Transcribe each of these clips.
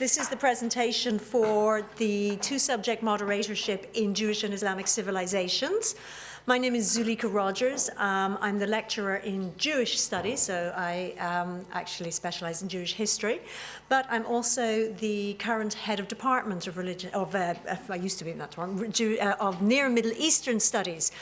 This is the presentation for the two-subject moderatorship in Jewish and Islamic Civilisations. My name is Zuleika Rogers. I'm the lecturer in Jewish studies, so I actually specialise in Jewish history. But I'm also the current head of department of religion, I used to be in that one, of Near Middle Eastern Studies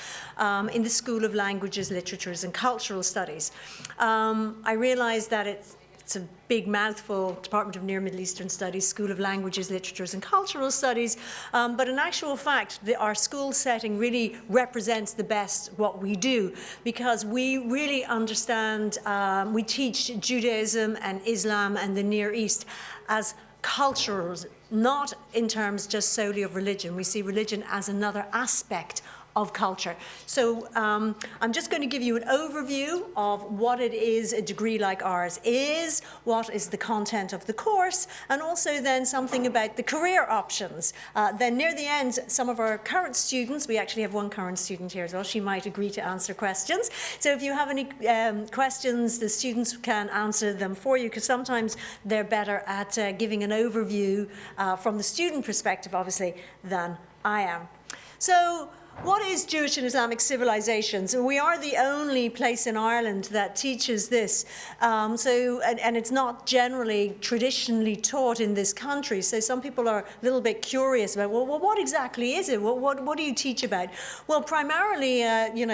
in the School of Languages, Literatures and Cultural Studies. I realise that it's a big mouthful, Department of Near Middle Eastern Studies, School of Languages, Literatures and Cultural Studies, but in actual fact, our school setting really represents the best what we do, because we really understand, we teach Judaism and Islam and the Near East as cultures, not in terms just solely of religion. We see religion as another aspect of culture. So I'm just going to give you an overview of what it is a degree like ours is, what is the content of the course, and also then something about the career options. Then near the end, some of our current students, we actually have one current student here as well, she might agree to answer questions. So if you have any questions, the students can answer them for you, because sometimes they're better at giving an overview from the student perspective, obviously, than I am. So, what is Jewish and Islamic Civilisations? We are the only place in Ireland that teaches this. And it's not generally traditionally taught in this country. So some people are a little bit curious about, well what exactly is it? What do you teach about? Well, primarily,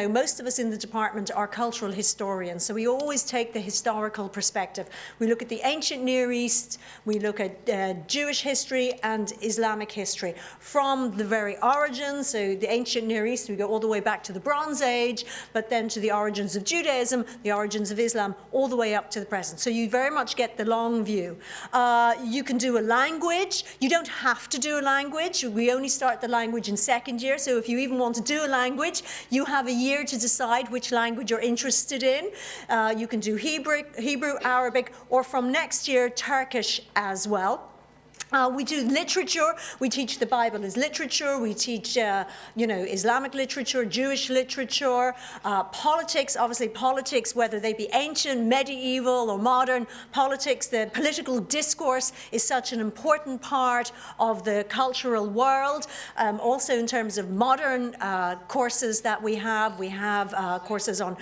most of us in the department are cultural historians. So we always take the historical perspective. We look at the ancient Near East, we look at Jewish history and Islamic history from the very origins. So the ancient Near East, we go all the way back to the Bronze Age, but then to the origins of Judaism, the origins of Islam, all the way up to the present. So you very much get the long view. You can do a language. You don't have to do a language. We only start the language in second year, so if you even want to do a language, you have a year to decide which language you're interested in. You can do Hebrew, Arabic, or from next year, Turkish as well. We do literature. We teach the Bible as literature. We teach, Islamic literature, Jewish literature, politics. Obviously, politics, whether they be ancient, medieval, or modern politics, the political discourse is such an important part of the cultural world. Also, in terms of modern courses that we have courses on,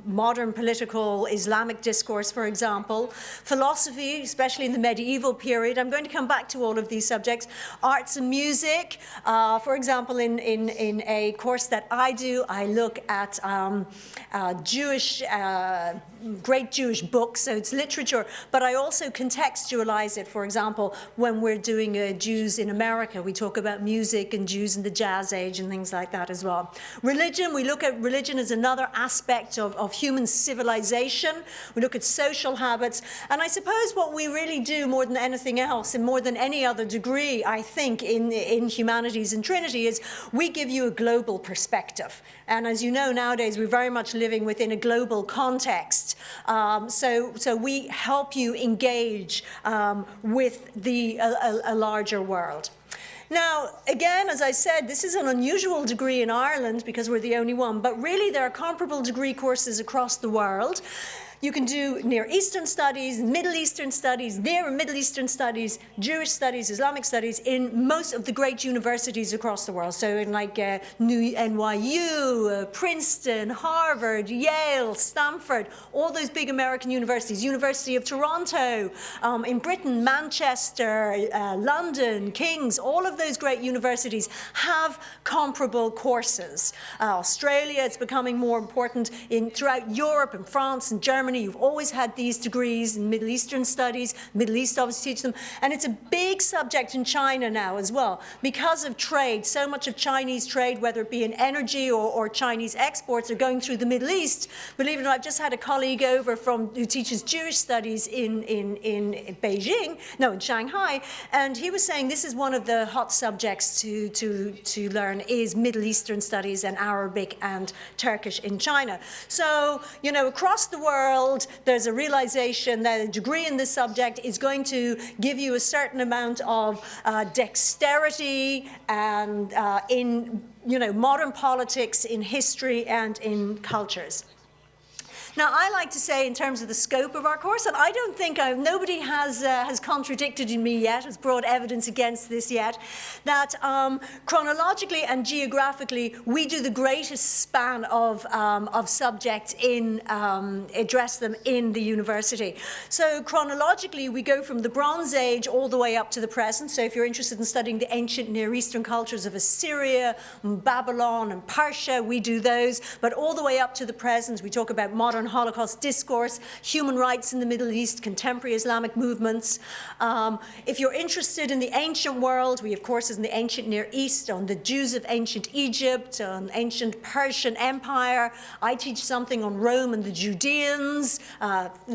modern political Islamic discourse, for example, philosophy, especially in the medieval period. I'm going to come back to all of these subjects. Arts and music, for example, in a course that I do, I look at great Jewish books, so it's literature, but I also contextualize it. For example, when we're doing Jews in America, we talk about music and Jews in the Jazz Age and things like that as well. Religion, we look at religion as another aspect of human civilization. We look at social habits, and I suppose what we really do more than anything else and more than any other degree, I think, in humanities and Trinity is we give you a global perspective. And as you know, nowadays, we're very much living within a global context. So we help you engage with a larger world. Now, again, as I said, this is an unusual degree in Ireland because we're the only one, but really there are comparable degree courses across the world. You can do Near Eastern Studies, Middle Eastern Studies, Near and Middle Eastern Studies, Jewish Studies, Islamic Studies in most of the great universities across the world. So in like NYU, Princeton, Harvard, Yale, Stanford, all those big American universities, University of Toronto, in Britain, Manchester, London, King's, all of those great universities have comparable courses. Australia, it's becoming more important throughout Europe and France and Germany. You've always had these degrees in Middle Eastern studies. Middle East obviously teach them. And it's a big subject in China now as well. Because of trade, so much of Chinese trade, whether it be in energy or Chinese exports, are going through the Middle East. Believe it or not, I've just had a colleague over who teaches Jewish studies in Shanghai, and he was saying this is one of the hot subjects to learn is Middle Eastern studies and Arabic and Turkish in China. So, across the world, there's a realization that a degree in this subject is going to give you a certain amount of dexterity and in modern politics, in history, and in cultures. Now, I like to say, in terms of the scope of our course, and I don't think nobody has contradicted me yet, has brought evidence against this yet, that chronologically and geographically, we do the greatest span of subjects in address them in the university. So chronologically, we go from the Bronze Age all the way up to the present. So if you're interested in studying the ancient Near Eastern cultures of Assyria, Babylon, and Persia, we do those. But all the way up to the present, we talk about modern Holocaust discourse, human rights in the Middle East, contemporary Islamic movements. If you're interested in the ancient world, we have courses in the ancient Near East, on the Jews of ancient Egypt, on ancient Persian Empire. I teach something on Rome and the Judeans.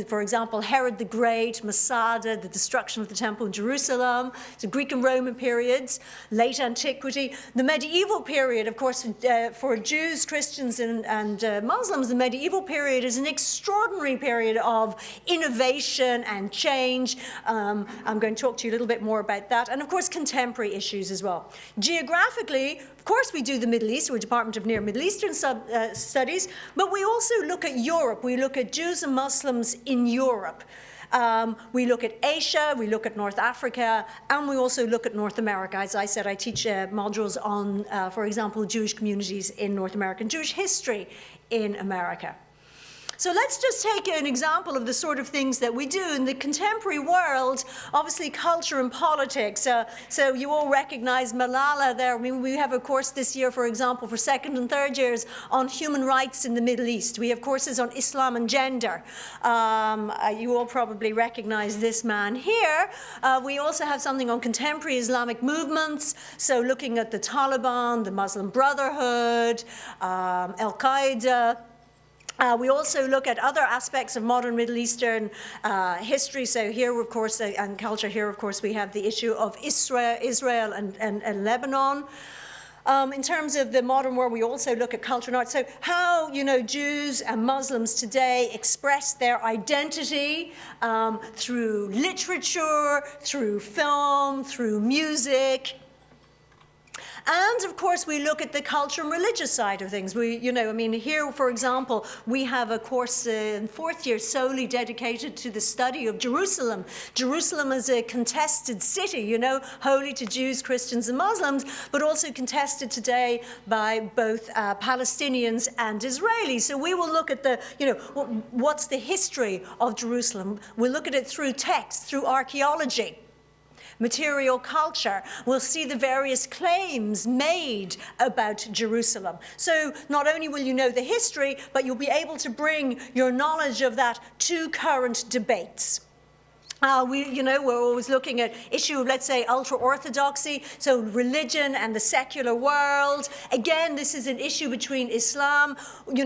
For example, Herod the Great, Masada, the destruction of the temple in Jerusalem. So Greek and Roman periods, late antiquity. The medieval period, of course, for Jews, Christians, and Muslims, the medieval period is an extraordinary period of innovation and change. I'm going to talk to you a little bit more about that. And of course, contemporary issues as well. Geographically, of course, we do the Middle East. We're a Department of Near Middle Eastern Studies, but we also look at Europe. We look at Jews and Muslims in Europe. We look at Asia, we look at North Africa, and we also look at North America. As I said, I teach modules on, for example, Jewish communities in North America and Jewish history in America. So let's just take an example of the sort of things that we do in the contemporary world. Obviously, culture and politics. So you all recognize Malala there. I mean, we have a course this year, for example, for second and third years on human rights in the Middle East. We have courses on Islam and gender. You all probably recognize this man here. We also have something on contemporary Islamic movements. So looking at the Taliban, the Muslim Brotherhood, Al-Qaeda. We also look at other aspects of modern Middle Eastern history. So here, of course, and culture, here, of course, we have the issue of Israel and Lebanon. In terms of the modern world, we also look at culture and art. So how, Jews and Muslims today express their identity through literature, through film, through music. And of course, we look at the culture and religious side of things. Here, for example, we have a course in fourth year solely dedicated to the study of Jerusalem. Jerusalem is a contested city, holy to Jews, Christians, and Muslims, but also contested today by both Palestinians and Israelis. So we will look at what's the history of Jerusalem. We'll look at it through text, through archaeology. Material culture, we'll see the various claims made about Jerusalem. So not only will you know the history, but you'll be able to bring your knowledge of that to current debates. We're always looking at issue of, let's say, ultra-orthodoxy, so religion and the secular world. Again, this is an issue between Islam, you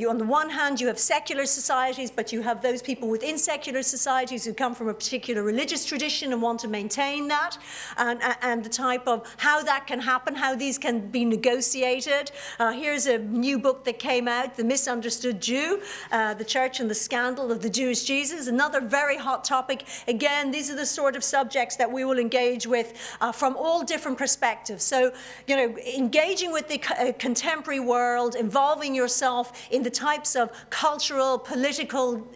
on the one hand, you have secular societies, but you have those people within secular societies who come from a particular religious tradition and want to maintain that, and the type of how that can happen, how these can be negotiated. Here's a new book that came out, The Misunderstood Jew, The Church and the Scandal of the Jewish Jesus. Another very hot topic. Again, these are the sort of subjects that we will engage with from all different perspectives. So, engaging with the contemporary world, involving yourself in the types of cultural, political,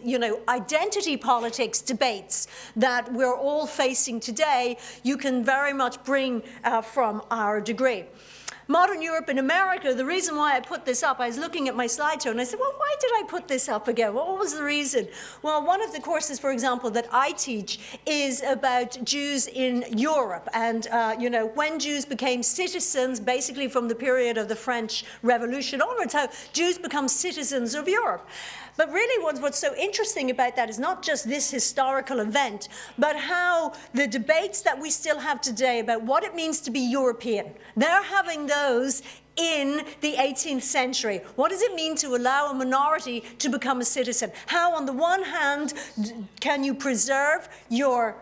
identity politics debates that we're all facing today, you can very much bring from our degree. Modern Europe and America, the reason why I put this up, I was looking at my slideshow and I said, well, why did I put this up again? What was the reason? Well, one of the courses, for example, that I teach is about Jews in Europe. And, when Jews became citizens, basically from the period of the French Revolution onwards, how Jews become citizens of Europe. But really what's so interesting about that is not just this historical event, but how the debates that we still have today about what it means to be European, they're having those in the 18th century. What does it mean to allow a minority to become a citizen? How, on the one hand, can you preserve your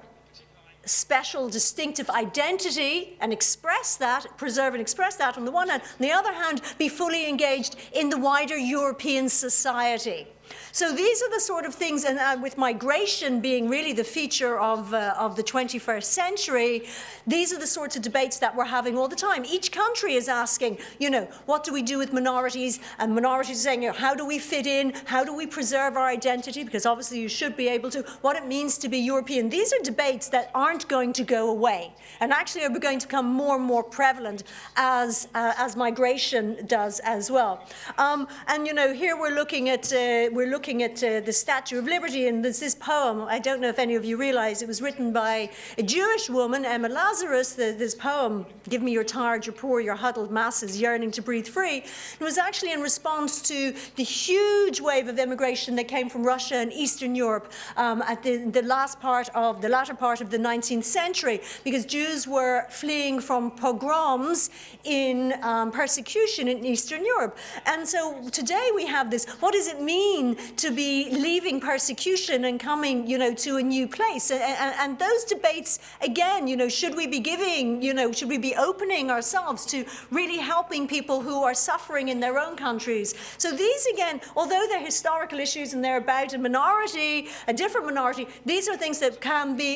special distinctive identity and express that, preserve and express that on the one hand, on the other hand, be fully engaged in the wider European society? So these are the sort of things, and with migration being really the feature of the 21st century, these are the sorts of debates that we're having all the time. Each country is asking, what do we do with minorities? And minorities are saying, how do we fit in? How do we preserve our identity? Because obviously you should be able to. What it means to be European. These are debates that aren't going to go away, and actually are going to become more and more prevalent as migration does as well. And here we're looking at the Statue of Liberty, and there's this poem. I don't know if any of you realize it was written by a Jewish woman, Emma Lazarus. This poem, "Give me your tired, your poor, your huddled masses yearning to breathe free," it was actually in response to the huge wave of immigration that came from Russia and Eastern Europe at the latter part of the 19th century, because Jews were fleeing from pogroms in persecution in Eastern Europe. And so today we have this. What does it mean to be leaving persecution and coming, to a new place? And those debates, again, should we be giving, should we be opening ourselves to really helping people who are suffering in their own countries? So these, again, although they're historical issues and they're about a minority, a different minority, these are things that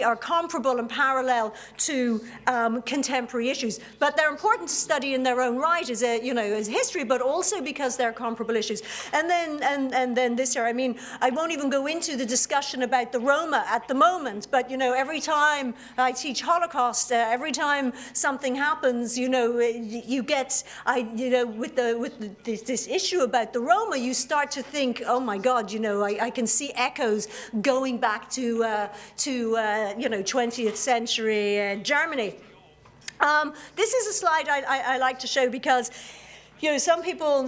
are comparable and parallel to contemporary issues. But they're important to study in their own right as history, but also because they're comparable issues. And then this year, I won't even go into the discussion about the Roma at the moment, but every time I teach Holocaust, every time something happens, you get, with this issue about the Roma, you start to think, oh my God, I can see echoes going back to 20th century Germany. This is a slide I like to show because some people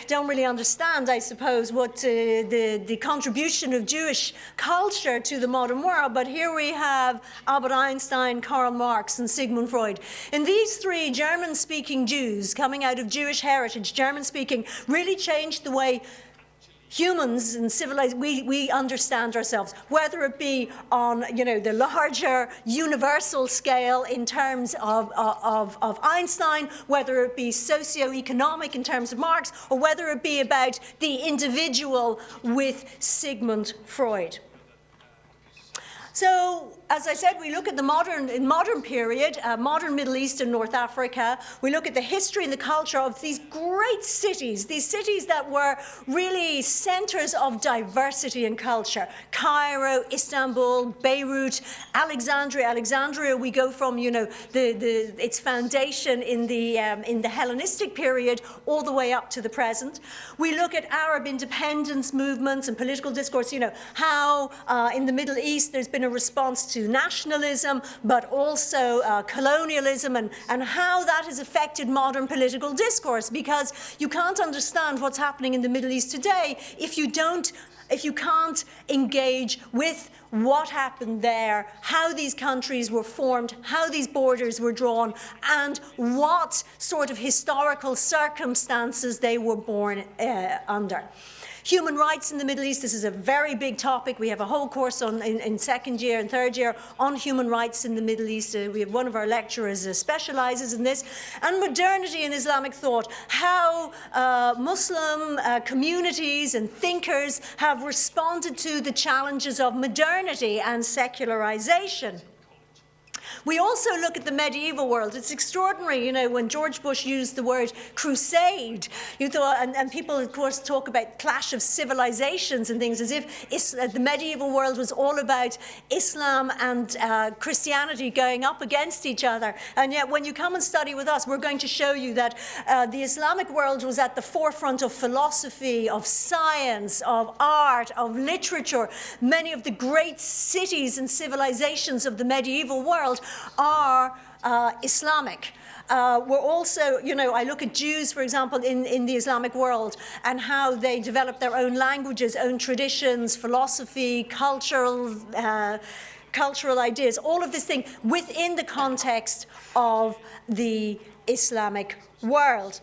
don't really understand, I suppose, what the contribution of Jewish culture to the modern world. But here we have Albert Einstein, Karl Marx, and Sigmund Freud. And these three German-speaking Jews coming out of Jewish heritage, German-speaking, really changed the way humans and civilized, we understand ourselves, whether it be on the larger universal scale in terms of Einstein, whether it be socioeconomic in terms of Marx, or whether it be about the individual with Sigmund Freud. So, as I said, we look at the modern period, modern Middle East and North Africa. We look at the history and the culture of these great cities, these cities that were really centers of diversity and culture. Cairo, Istanbul, Beirut, Alexandria. Alexandria, we go from, its foundation in the Hellenistic period all the way up to the present. We look at Arab independence movements and political discourse, how in the Middle East there's been a response to nationalism, but also colonialism, and how that has affected modern political discourse, because you can't understand what's happening in the Middle East today if you can't engage with what happened there, how these countries were formed, how these borders were drawn, and what sort of historical circumstances they were born under. Human rights in the Middle East, this is a very big topic. We have a whole course in second year and third year on human rights in the Middle East. We have one of our lecturers specializes in this. And modernity in Islamic thought, how Muslim communities and thinkers have responded to the challenges of modernity and secularization. We also look at the medieval world. It's extraordinary, when George Bush used the word crusade, and people, of course, talk about clash of civilizations and things as if the medieval world was all about Islam and Christianity going up against each other. And yet, when you come and study with us, we're going to show you that the Islamic world was at the forefront of philosophy, of science, of art, of literature. Many of the great cities and civilizations of the medieval world are Islamic. We're also, I look at Jews, for example, in the Islamic world, and how they developed their own languages, own traditions, philosophy, cultural ideas, all of this thing within the context of the Islamic world.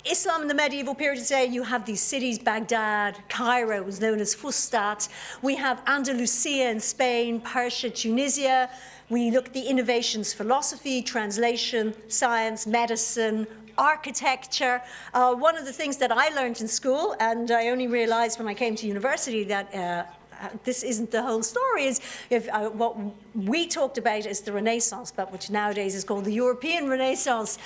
Islam in the medieval period today, you have these cities, Baghdad, Cairo was known as Fustat. We have Andalusia in Spain, Persia, Tunisia. We look at the innovations, philosophy, translation, science, medicine, architecture. One of the things that I learned in school, and I only realized when I came to university that this isn't the whole story, is what we talked about as the Renaissance, but which nowadays is called the European Renaissance,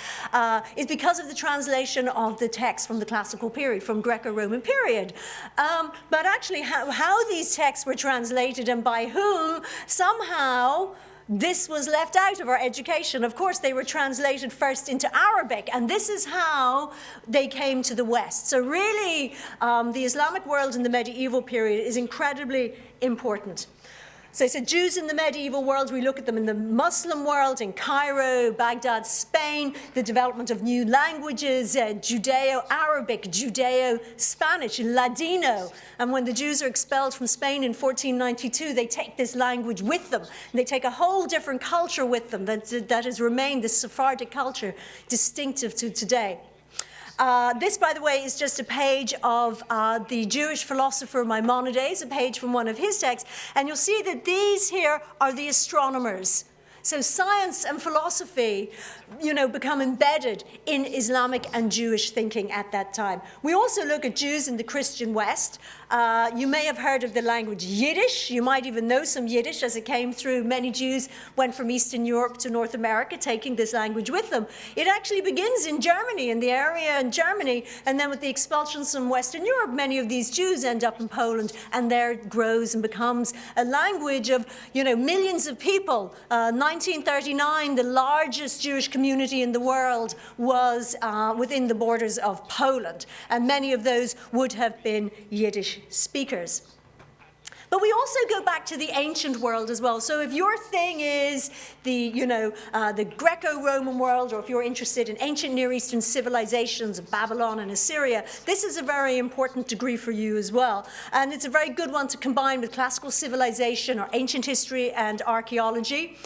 is because of the translation of the text from the classical period, from Greco-Roman period. But actually how these texts were translated and by whom, somehow this was left out of our education. Of course, they were translated first into Arabic, and this is how they came to the West. So really, the Islamic world in the medieval period is incredibly important. So I said Jews in the medieval world, we look at them in the Muslim world, in Cairo, Baghdad, Spain, the development of new languages, Judeo-Arabic, Judeo-Spanish, Ladino. And when the Jews are expelled from Spain in 1492, they take this language with them. And they take a whole different culture with them that has remained, this Sephardic culture, distinctive to today. This, by the way, is just a page of the Jewish philosopher Maimonides, a page from one of his texts. And you'll see that these here are the astronomers. So science and philosophy, become embedded in Islamic and Jewish thinking at that time. We also look at Jews in the Christian West. You may have heard of the language Yiddish. You might even know some Yiddish as it came through. Many Jews went from Eastern Europe to North America, taking this language with them. It actually begins in Germany, in the area in Germany, and then with the expulsions from Western Europe, many of these Jews end up in Poland, and there it grows and becomes a language of, millions of people. 1939, the largest Jewish community in the world was within the borders of Poland, and many of those would have been Yiddish speakers. But we also go back to the ancient world as well. So if your thing is the Greco-Roman world, or if you're interested in ancient Near Eastern civilizations of Babylon and Assyria, this is a very important degree for you as well. And it's a very good one to combine with classical civilization or ancient history and archaeology.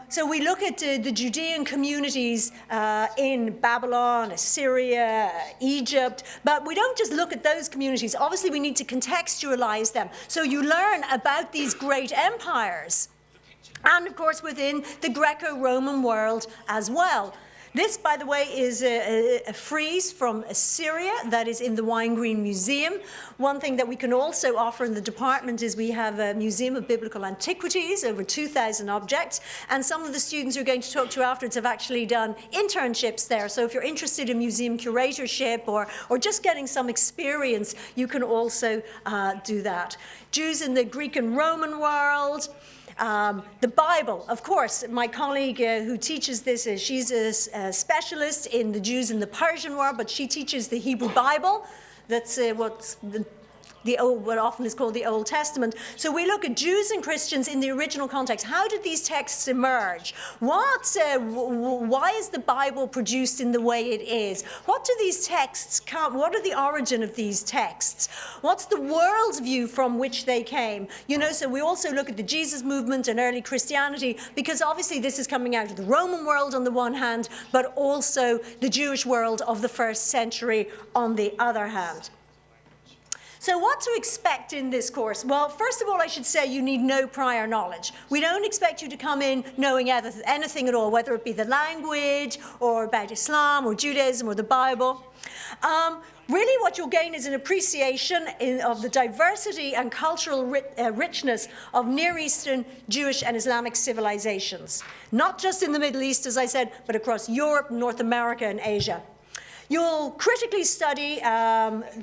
So we look at the Judean communities in Babylon, Assyria, Egypt, but we don't just look at those communities. Obviously, we need to contextualize them. So you learn about these great empires, and of course, within the Greco-Roman world as well. This, by the way, is a frieze from Assyria that is in the Wine Green Museum. One thing that we can also offer in the department is we have a Museum of Biblical Antiquities, over 2,000 objects, and some of the students who are going to talk to you afterwards have actually done internships there. So if you're interested in museum curatorship or just getting some experience, you can also do that. Jews in the Greek and Roman world. The Bible, of course, my colleague who teaches this, she's a specialist in the Jews in the Persian world, but she teaches the Hebrew Bible. That's what often is called the Old Testament. So we look at Jews and Christians in the original context. How did these texts emerge? Why is the Bible produced in the way it is? What do these texts come? What are the origin of these texts? What's the worldview from which they came? So we also look at the Jesus movement and early Christianity, because obviously this is coming out of the Roman world on the one hand, but also the Jewish world of the first century on the other hand. So what to expect in this course? Well, first of all, I should say you need no prior knowledge. We don't expect you to come in knowing anything at all, whether it be the language or about Islam or Judaism or the Bible. Really what you'll gain is an appreciation of the diversity and cultural richness of Near Eastern, Jewish and Islamic civilizations. Not just in the Middle East, as I said, but across Europe, North America and Asia. You'll critically study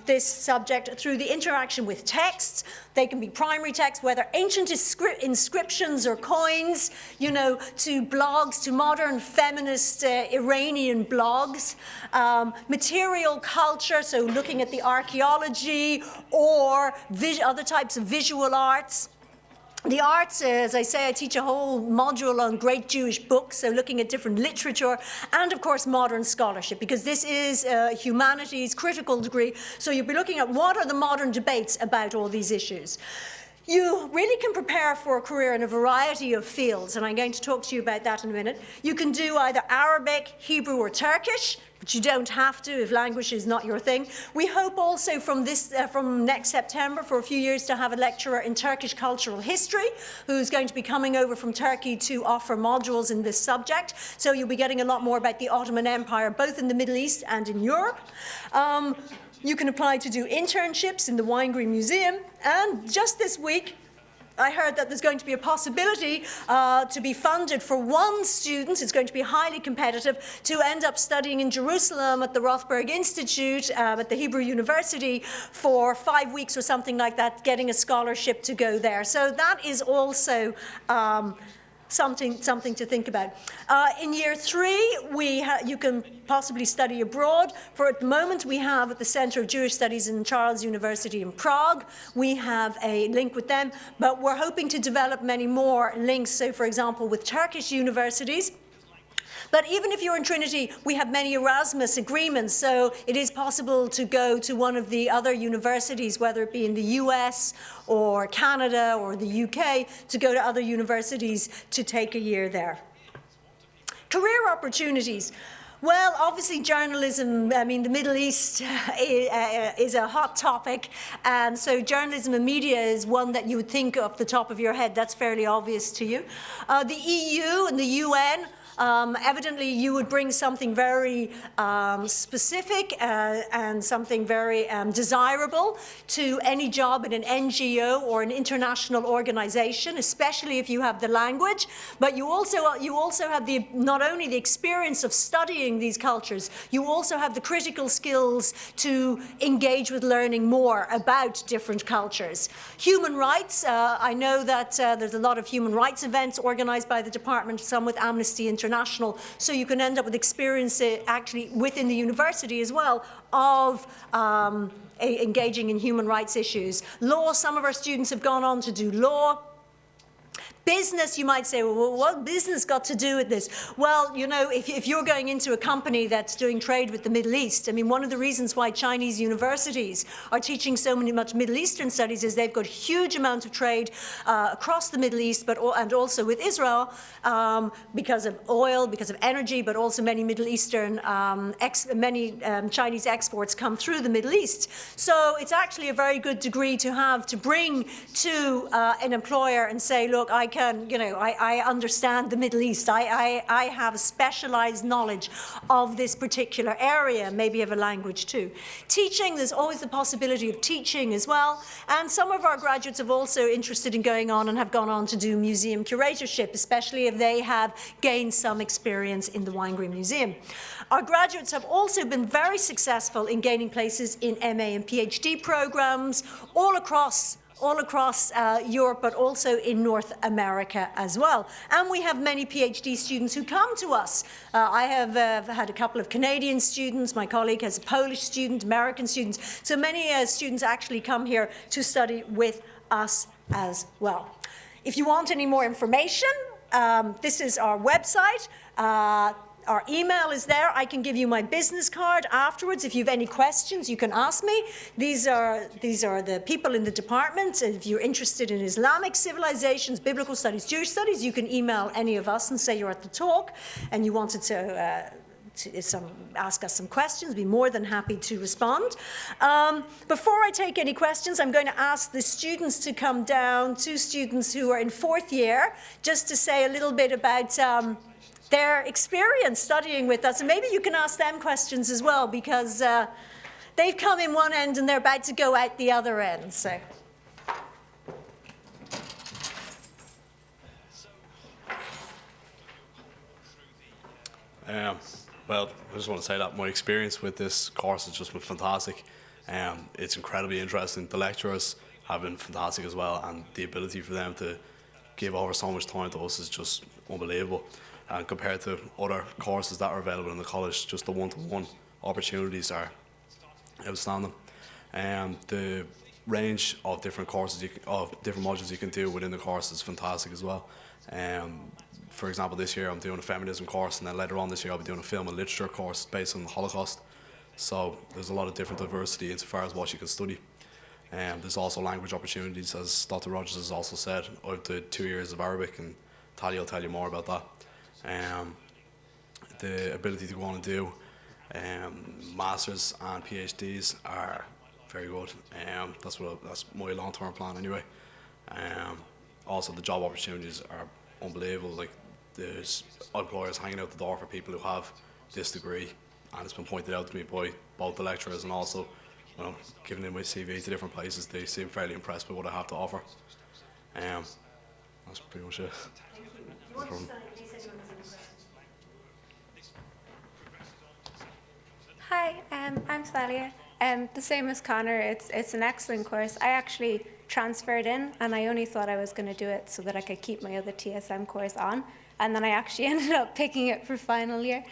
this subject through the interaction with texts. They can be primary texts, whether ancient inscriptions or coins, to blogs, to modern feminist Iranian blogs. Material culture, so looking at the archaeology or other types of visual arts. The arts, as I say, I teach a whole module on great Jewish books, so looking at different literature, and of course modern scholarship, because this is a humanities critical degree, so you'll be looking at what are the modern debates about all these issues. You really can prepare for a career in a variety of fields, and I'm going to talk to you about that in a minute. You can do either Arabic, Hebrew, or Turkish, but you don't have to if language is not your thing. We hope also from next September for a few years to have a lecturer in Turkish cultural history who's going to be coming over from Turkey to offer modules in this subject. So you'll be getting a lot more about the Ottoman Empire, both in the Middle East and in Europe. You can apply to do internships in the Wine-Green Museum. And just this week, I heard that there's going to be a possibility to be funded for one student, it's going to be highly competitive, to end up studying in Jerusalem at the Rothberg Institute at the Hebrew University for 5 weeks or something like that, getting a scholarship to go there. So that is also something to think about. In year 3, you can possibly study abroad. For at the moment, we have at the Center of Jewish Studies in Charles University in Prague, we have a link with them, but we're hoping to develop many more links, so for example, with Turkish universities. But even if you're in Trinity, we have many Erasmus agreements, so it is possible to go to one of the other universities, whether it be in the US or Canada or the UK, to go to other universities to take a year there. Career opportunities. Well, obviously journalism, I mean, the Middle East is a hot topic, and so journalism and media is one that you would think off the top of your head. That's fairly obvious to you. The EU and the UN, evidently you would bring something very specific and something very desirable to any job in an NGO or an international organization, especially if you have the language, but you also have not only the experience of studying these cultures, you also have the critical skills to engage with learning more about different cultures. Human rights, I know that there's a lot of human rights events organized by the department, some with Amnesty International, so you can end up with experience actually within the university as well of engaging in human rights issues. Law, some of our students have gone on to do law. Business, you might say, well, what business got to do with this? Well, you know, if you're going into a company that's doing trade with the Middle East, I mean, one of the reasons why Chinese universities are teaching so much Middle Eastern studies is they've got huge amounts of trade across the Middle East, and also with Israel, because of oil, because of energy, but also many Middle Eastern, Chinese exports come through the Middle East. So it's actually a very good degree to have to bring to an employer and say, look, I understand the Middle East. I have a specialized knowledge of this particular area, maybe have a language too. Teaching, there's always the possibility of teaching as well. And some of our graduates have also interested in going on and have gone on to do museum curatorship, especially if they have gained some experience in the Wine-Green Museum. Our graduates have also been very successful in gaining places in MA and PhD programs all across Europe, but also in North America as well. And we have many PhD students who come to us. I have had a couple of Canadian students. My colleague has a Polish student, American students. So many students actually come here to study with us as well. If you want any more information, this is our website. Our email is there. I can give you my business card afterwards. If you have any questions, you can ask me. These are the people in the department. If you're interested in Islamic civilizations, biblical studies, Jewish studies, you can email any of us and say you're at the talk and you wanted to ask us some questions. Be more than happy to respond. Before I take any questions, I'm going to ask the students to come down, 2 students who are in 4th year, just to say a little bit about their experience studying with us. And maybe you can ask them questions as well, because they've come in one end and they're about to go out the other end. So. Well, I just want to say that my experience with this course has just been fantastic. It's incredibly interesting. The lecturers have been fantastic as well, and the ability for them to give over so much time to us is just unbelievable. And compared to other courses that are available in the college, just the one-to-one opportunities are outstanding. The range of different courses, different modules you can do within the course is fantastic as well. For example, this year I'm doing a feminism course, and then later on this year I'll be doing a film and literature course based on the Holocaust. So there's a lot of different diversity insofar as what you can study. There's also language opportunities, as Dr. Rogers has also said. I've done 2 years of Arabic, and Talia will tell you more about that. The ability to go on and do Masters and PhDs are very good. That's my long-term plan anyway. Also, the job opportunities are unbelievable. Like, there's employers hanging out the door for people who have this degree, and it's been pointed out to me by both the lecturers and also, giving in my CV to different places. They seem fairly impressed with what I have to offer. That's pretty much it. Thank you. Do you want to stand in case anyone has any questions? Hi, I'm Thalia. The same as Connor, it's an excellent course. I actually transferred in, and I only thought I was going to do it so that I could keep my other TSM course on, and then I actually ended up picking it for final year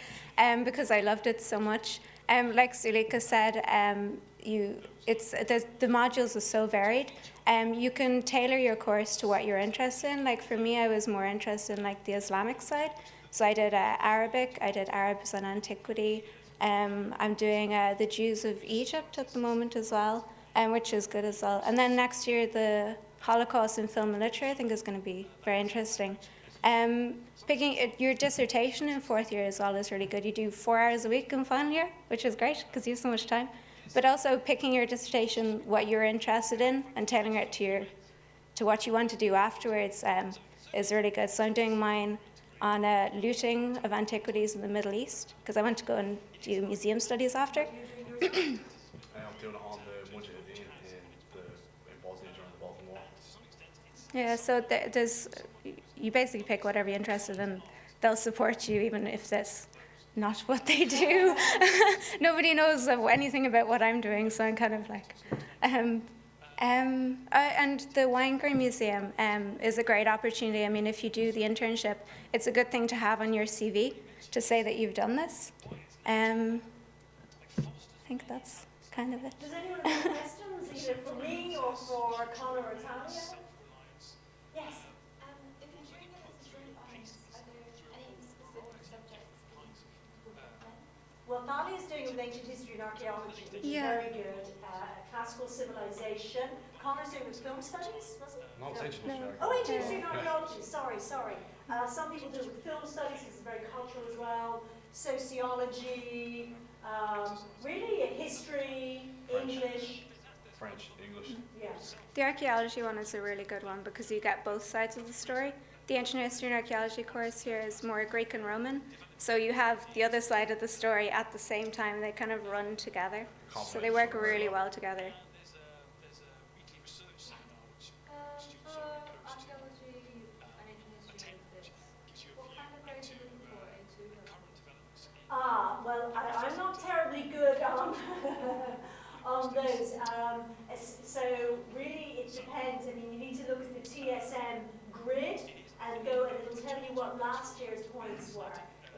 because I loved it so much. Like Zulika said, the modules are so varied. You can tailor your course to what you're interested in. Like for me, I was more interested in like the Islamic side, so I did Arabic, I did Arabs and Antiquity. I'm doing the Jews of Egypt at the moment as well, which is good as well. And then next year, the Holocaust in film and literature, I think, is going to be very interesting. Picking your dissertation in fourth year as well is really good. You do 4 hours a week in final year, which is great because you have so much time. But also picking your dissertation, what you're interested in, and tailoring it to what you want to do afterwards is really good. So I'm doing mine on looting of antiquities in the Middle East, because I want to go and do museum studies after. I'm doing it on the Mujahideen in Bosnia during the Balkan War. Yeah, so you basically pick whatever you're interested in. They'll support you even if that's not what they do. Nobody knows anything about what I'm doing, so I'm kind of like... and the Wine-Grey Museum is a great opportunity. I mean, if you do the internship, it's a good thing to have on your CV to say that you've done this. I think that's kind of it. Does anyone have questions, either for me or for Connor or Talia? Yes. If you're doing it as a joint honours, are there any specific subjects that you would recommend? Well, Thalia's doing it with ancient history and archaeology, which is Yeah. very good. Classical civilization. Connor's doing with film studies, was it? No, it's ancient No. history. Oh, ancient history and archaeology. Sorry. Some people do it with film studies, because it's very cultural as well. Sociology, really history, English. French, English. Yeah. The archaeology one is a really good one because you get both sides of the story. The ancient history and archaeology course here is more Greek and Roman, so you have the other side of the story at the same time. They kind of run together, so they work really well together. For archaeology and ancient history and this, what kind of grades are you looking for A2 level? Well, I'm not terribly good on on those. So really, it depends. I mean, you need to look at the TSM grid and go, and it'll tell you what last year's points were.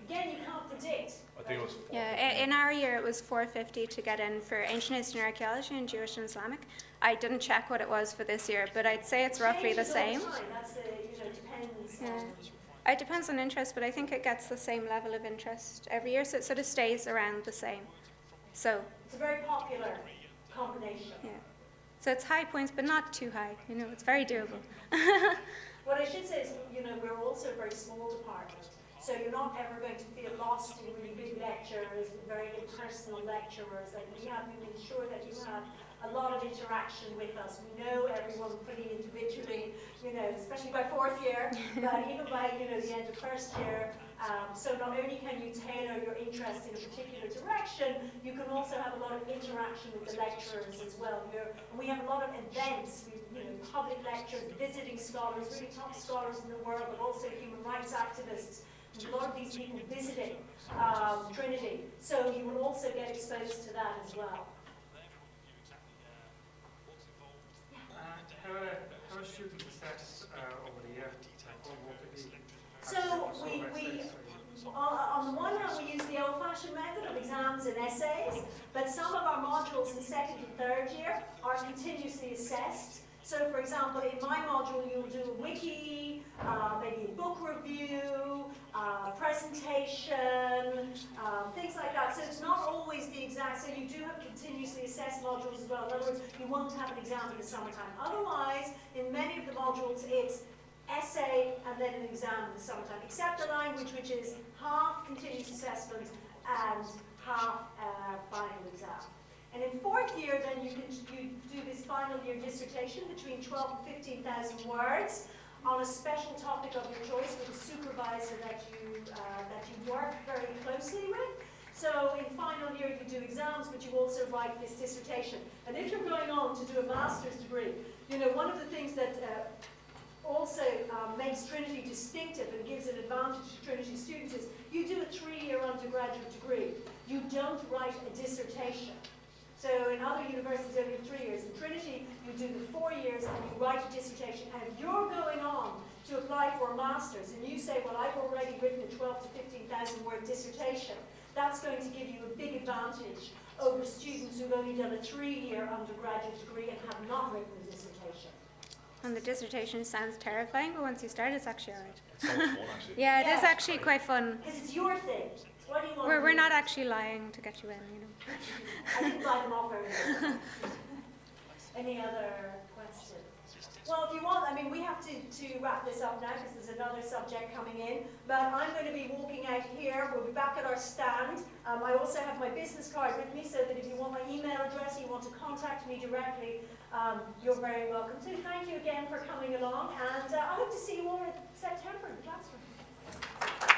Again, you can't predict. I think it was 4. Yeah, in our year it was 450 to get in for ancient history and archaeology and Jewish and Islamic. I didn't check what it was for this year, but I'd say it's roughly the Changes all same. time. That's depends. Yeah. It depends on interest, but I think it gets the same level of interest every year, so it sort of stays around the same. So, It's a very popular combination. yeah. So it's high points, but not too high. It's very doable. What I should say is, we're also a very small department, so you're not ever going to feel lost in really big lectures, very impersonal lecturers. Like we ensure that you have a lot of interaction with us. We know everyone pretty individually, especially by fourth year, but even by the end of first year. So not only can you tailor your interest in a particular direction, you can also have a lot of interaction with the lecturers as well. And we have a lot of events, public lectures, visiting scholars, really top scholars in the world, but also human rights activists. There's a lot of these people visiting Trinity, so you will also get exposed to that as well. How are students assessed over the year? So on the one hand, we use the old-fashioned method of exams and essays, but some of our modules in second and third year are continuously assessed. So, for example, in my module, you'll do a wiki, maybe a book review, presentation, things like that. So it's not always the exact, so you do have continuously assessed modules as well. In other words, you won't have an exam in the summertime. Otherwise, in many of the modules, it's essay and then an exam in the summertime, except the language, which is half continuous assessment and half final exam. And in fourth year, then you do this final year dissertation between 12 and 15,000 words on a special topic of your choice with a supervisor that you work very closely with. So in final year, you do exams, but you also write this dissertation. And if you're going on to do a master's degree, you know, one of the things that also makes Trinity distinctive and gives an advantage to Trinity students is you do a 3-year undergraduate degree. You don't write a dissertation. So in other universities, only 3 years. In Trinity, you do the 4 years and you write a dissertation. And if you're going on to apply for a master's and you say, well, I've already written a 12 to 15,000 word dissertation, that's going to give you a big advantage over students who've only done a 3-year undergraduate degree and have not written a dissertation. And the dissertation sounds terrifying, but once you start, it's actually alright. It sounds fun, actually. Yeah, it is actually quite fun. Because it's your thing. What do you want? We're not actually lying to get you in, you know. I didn't buy them off very well. Any other questions? Well, if you want, I mean, we have to wrap this up now because there's another subject coming in. But I'm going to be walking out here. We'll be back at our stand. I also have my business card with me so that if you want my email address, you want to contact me directly, you're very welcome to. Thank you again for coming along. And I hope to see you all in September in the classroom.